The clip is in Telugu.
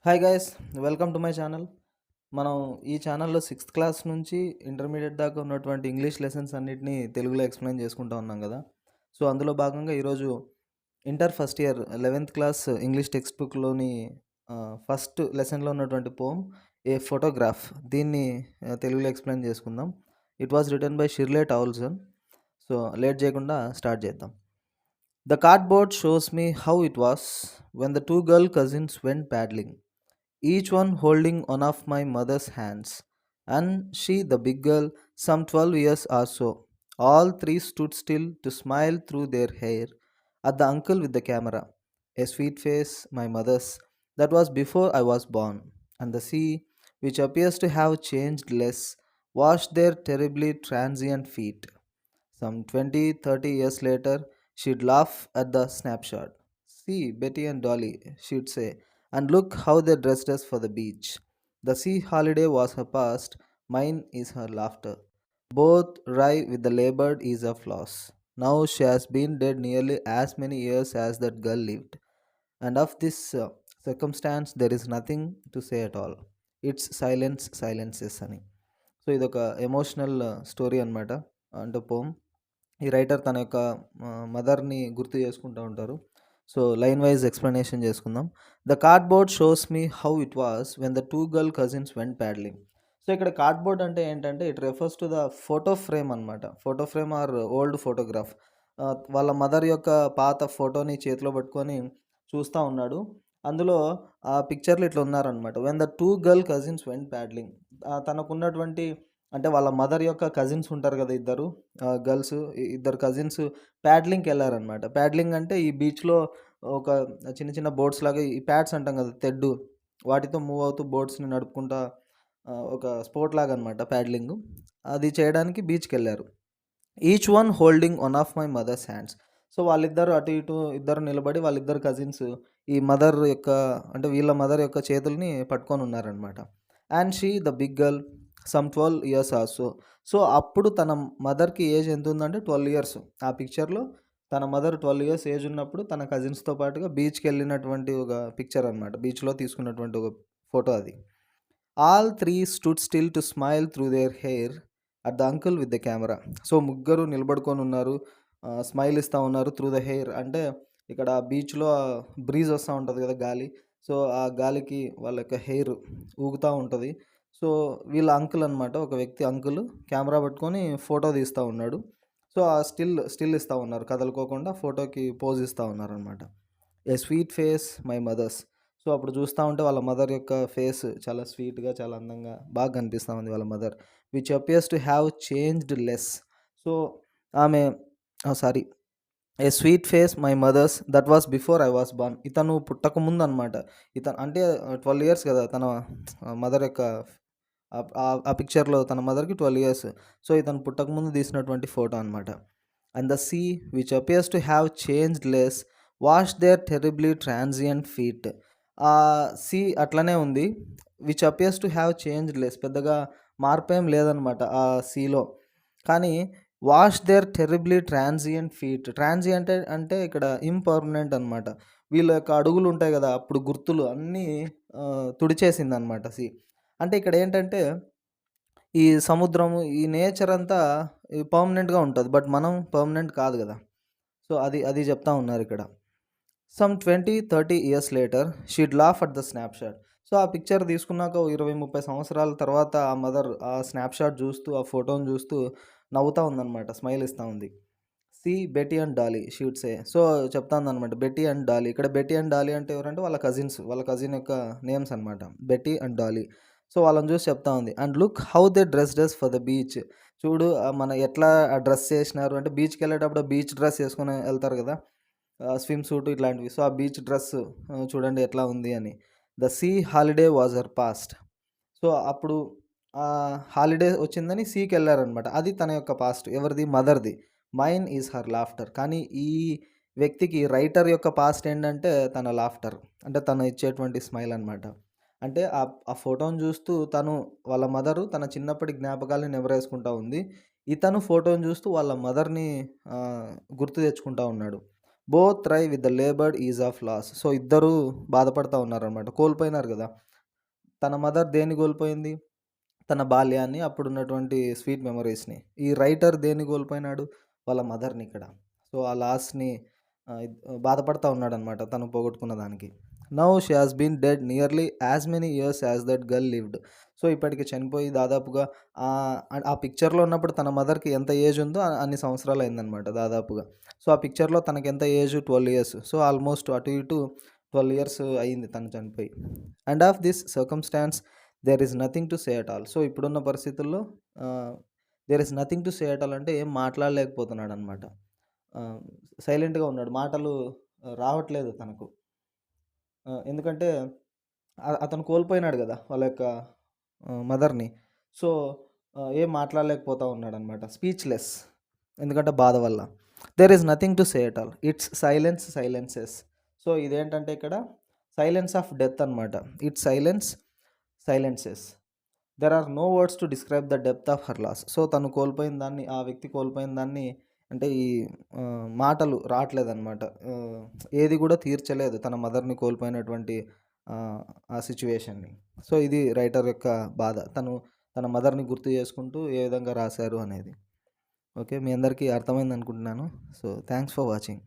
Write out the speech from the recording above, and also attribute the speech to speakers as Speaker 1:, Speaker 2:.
Speaker 1: Hi guys, welcome to my channel. మనం ఈ ఛానల్లో సిక్స్త్ క్లాస్ నుంచి ఇంటర్మీడియట్ దాకా ఉన్నటువంటి ఇంగ్లీష్ లెసన్స్ అన్నిటినీ తెలుగులో ఎక్స్ప్లెయిన్ చేసుకుంటూ ఉన్నాం కదా. సో అందులో భాగంగా ఈరోజు inter first year 11th class English text బుక్లోని ఫస్ట్ లెసన్లో ఉన్నటువంటి పోమ్ ఏ ఫోటోగ్రాఫ్, దీన్ని తెలుగులో ఎక్స్ప్లెయిన్ చేసుకుందాం. It was written by Shirley Toulson. So late చేయకుండా స్టార్ట్ చేద్దాం. The cardboard shows me how it was when the two girl cousins went paddling, each one holding one of my mother's hands, and she, the big girl, some 12 years or so. All three stood still to smile through their hair at the uncle with the camera. A sweet face, my mother's, that was before I was born, and the sea, which appears to have changed less, washed their terribly transient feet. Some 20, 30 years later, she'd laugh at the snapshot. See, Betty and Dolly, she'd say, and look how they dressed us for the beach. The sea holiday was her past, mine is her laughter. Both wry with the labored ease of loss. Now she has been dead nearly as many years as that girl lived. And of this circumstance, there is nothing to say at all. It's silence, silences అని. సో ఇదొక ఎమోషనల్ స్టోరీ అనమాట, అంటే పోమ్. ఈ రైటర్ తన యొక్క మదర్ని గుర్తు చేసుకుంటూ ఉంటారు. సో లైన్ వైజ్ ఎక్స్ప్లెనేషన్ చేసుకుందాం. The cardboard shows me how it was when the two girl cousins went paddling. So ఇక్కడ కార్డ్బోర్డ్ అంటే ఏంటంటే it refers to the photo frame అనమాట. Photo frame or old photograph. వాళ్ళ మదర్ యొక్క పాత ఫోటోని చేతిలో పట్టుకొని చూస్తూ ఉన్నాడు. అందులో ఆ పిక్చర్లు ఇట్లా ఉన్నారనమాట. When the two girl cousins went paddling, తనకున్నటువంటి అంటే వాళ్ళ మదర్ యొక్క కజిన్స్ ఉంటారు కదా, ఇద్దరు గర్ల్స్, ఇద్దరు కజిన్స్ ప్యాడ్లింగ్కి వెళ్ళారనమాట. ప్యాడ్లింగ్ అంటే ఈ బీచ్లో ఒక చిన్న చిన్న బోట్స్ లాగా, ఈ ప్యాడ్స్ అంటాం కదా తెడ్డు, వాటితో మూవ్ అవుతూ బోట్స్ని నడుపుకుంటా ఒక స్పోర్ట్ లాగా అనమాట ప్యాడ్లింగ్. అది చేయడానికి బీచ్కి వెళ్ళారు. Each one holding one of my mother's hands. So వాళ్ళిద్దరు అటు ఇటు ఇద్దరు నిలబడి, వాళ్ళిద్దరు కజిన్స్ ఈ మదర్ యొక్క అంటే వీళ్ళ మదర్ యొక్క చేతుల్ని పట్టుకొని ఉన్నారనమాట. And she, the big girl, some 12 years also. So అప్పుడు తన మదర్కి ఏజ్ ఎంత ఉందంటే 12 ఇయర్స్. ఆ పిక్చర్లో తన మదర్ 12 ఇయర్స్ ఏజ్ ఉన్నప్పుడు తన కజిన్స్తో పాటుగా బీచ్కి వెళ్ళినటువంటి ఒక పిక్చర్ అనమాట. బీచ్లో తీసుకున్నటువంటి ఒక ఫోటో అది. All three stood still to smile through their hair at the uncle with the camera. So ముగ్గురు నిలబడుకొని ఉన్నారు, స్మైల్ ఇస్తూ ఉన్నారు త్రూ ద హెయిర్. అంటే ఇక్కడ బీచ్లో బ్రీజ్ వస్తూ ఉంటుంది కదా, గాలి. సో ఆ గాలికి వాళ్ళ యొక్క హెయిర్ ఊగుతూ ఉంటుంది. సో వీళ్ళ అంకుల్ అనమాట, ఒక వ్యక్తి అంకుల్ కెమెరా పట్టుకొని ఫోటో తీస్తూ ఉన్నాడు. సో ఆ స్టిల్ ఇస్తూ ఉన్నారు, కదలుకోకుండా ఫోటోకి పోజ్ ఇస్తూ ఉన్నారనమాట. A sweet face, my mother's. So అప్పుడు చూస్తూ ఉంటే వాళ్ళ మదర్ యొక్క ఫేస్ చాలా స్వీట్గా, చాలా అందంగా బాగా కనిపిస్తూ ఉంది వాళ్ళ mother. Which appears to have changed less. So ఆమె sorry, a sweet face, my mother's, that was before I was born. ఇతను పుట్టకముందు అనమాట. ఇతను అంటే 12 ఇయర్స్ కదా తన మదర్ యొక్క, ఆ పిక్చర్లో తన మదర్కి 12 ఇయర్స్. సో ఇతను పుట్టకముందు తీసినటువంటి ఫోటో అనమాట. And the sea, which appears to have changed less, was there terribly transient feat. ఆ సీ అట్లనే ఉంది. Which appears to have changed less, పెద్దగా మార్పేం లేదనమాట ఆ సీలో. కానీ was there terribly transient feat. Transient అంటే ఇక్కడ ఇంపర్మనెంట్ అనమాట. వీళ్ళ యొక్క అడుగులు ఉంటాయి కదా, అప్పుడు గుర్తులు అన్నీ తుడిచేసింది అనమాట సీ. అంటే ఇక్కడ ఏంటంటే ఈ సముద్రము, ఈ నేచర్ అంతా పర్మనెంట్గా ఉంటుంది, బట్ మనం పర్మనెంట్ కాదు కదా. సో అది అది చెప్తా ఉన్నారు ఇక్కడ. Some 20, 30 years later she'd laugh at the snapshot. So ఆ పిక్చర్ తీసుకున్నాక 20-30 సంవత్సరాల తర్వాత ఆ మదర్ ఆ స్నాప్షాట్ చూస్తూ, ఆ ఫోటోని చూస్తూ నవ్వుతూ ఉందన్నమాట, స్మైల్ ఇస్తూ ఉంది. See, Betty and Dolly, she'd say. So చెప్తా ఉందన్నమాట బెటీ అండ్ డాలీ. ఇక్కడ బెటీ అండ్ డాలీ అంటే ఎవరంటే వాళ్ళ కజిన్స్, వాళ్ళ కజిన్ యొక్క నేమ్స్ అనమాట, బెటీ అండ్ డాలీ. సో వాళ్ళని చూసి చెప్తా ఉంది. And look how they dress for the beach. చూడు మన ఎట్లా డ్రెస్ చేసినారు అంటే, బీచ్కి వెళ్ళేటప్పుడు బీచ్ డ్రెస్ వేసుకొని వెళ్తారు కదా, స్విమ్ సూట్ ఇట్లాంటివి. సో ఆ బీచ్ డ్రెస్ చూడండి ఎట్లా ఉంది అని. The sea holiday was her past. So అప్పుడు హాలిడే వచ్చిందని సీకి వెళ్ళారనమాట. అది తన యొక్క పాస్ట్. ఎవరిది? మదర్ది. Mine is her laughter. కానీ ఈ వ్యక్తికి, రైటర్ యొక్క పాస్ట్ ఏంటంటే తన లాఫ్టర్, అంటే తను ఇచ్చేటువంటి స్మైల్ అనమాట. అంటే ఆ ఫోటోని చూస్తూ తను, వాళ్ళ మదరు తన చిన్నప్పటి జ్ఞాపకాలని నెమరేసుకుంటా ఉంది. ఇతను ఫోటోని చూస్తూ వాళ్ళ మదర్ని గుర్తు తెచ్చుకుంటా ఉన్నాడు. Both try with the laboured ease of loss. So ఇద్దరు బాధపడతా ఉన్నారనమాట. కోల్పోయినారు కదా! తన మదర్ దేన్ని కోల్పోయింది? తన బాల్యాన్ని, అప్పుడున్నటువంటి స్వీట్ మెమోరీస్‌ని. ఈ రైటర్ దేన్ని కోల్పోయినాడు? వాళ్ళ మదర్‌ని ఇక్కడ. సో ఆ లాస్‌ని బాధపడతా ఉన్నాడనమాట తను పోగొట్టుకున్న దానికి. Now she has been dead nearly as many years as that girl lived. So ఇప్పటికి చనిపోయి దాదాపుగా ఆ పిక్చర్‌లో ఉన్నప్పుడు తన మదర్‌కి ఎంత ఏజ్ ఉందో అన్ని సంవత్సరాలు అయిందనమాట దాదాపుగా. సో ఆ పిక్చర్‌లో తనకెంత ఏజ్ 12 ఇయర్స్. సో ఆల్మోస్ట్ అటు ఇటు 12 ఇయర్స్ అయింది తను చనిపోయి. And of this circumstance there is nothing to say at all. So ఇప్పుడున్న పరిస్థితుల్లో there is nothing to say at all అంటే ఏం మాట్లాడలేకపోతున్నాడనమాట. సైలెంట్‌గా ఉన్నాడు. మాటలు రావట్లేదు తనకు. ఎందుకంటే అతను కోల్పోయినాడు గదా! వాళ్ళ యొక్క మదర్‌ని. సో, ఏం మాట్లాడలేకపోతా ఉన్నాడనమాట. స్పీచ్‌లెస్. ఎందుకంటే బాధ వల్ల. There is nothing to say at all. It's silence silences. So, ఇదేంటంటే ఇక్కడ సైలెన్స్ ఆఫ్ డెత్ అనమాట. It's silence silences. There are no words to describe the depth of her loss. So, తను కోల్పోయిన దాన్ని, ఆ వ్యక్తి కోల్పోయిన దాన్ని అంటే ఈ మాటలు రాట్లేదనమాట. ఏది కూడా తీర్చలేదు తన మదర్‌ని కోల్పోయినటువంటి ఆ సిట్యుయేషన్‌ని. సో, ఇది రైటర్ యొక్క బాధ. తను తన మదర్‌ని గుర్తు చేసుకుంటూ ఏ విధంగా రాశారు అనేది. ఓకే. మీ అందరికీ అర్థమైందనుకుంటున్నాను. So, thanks for watching.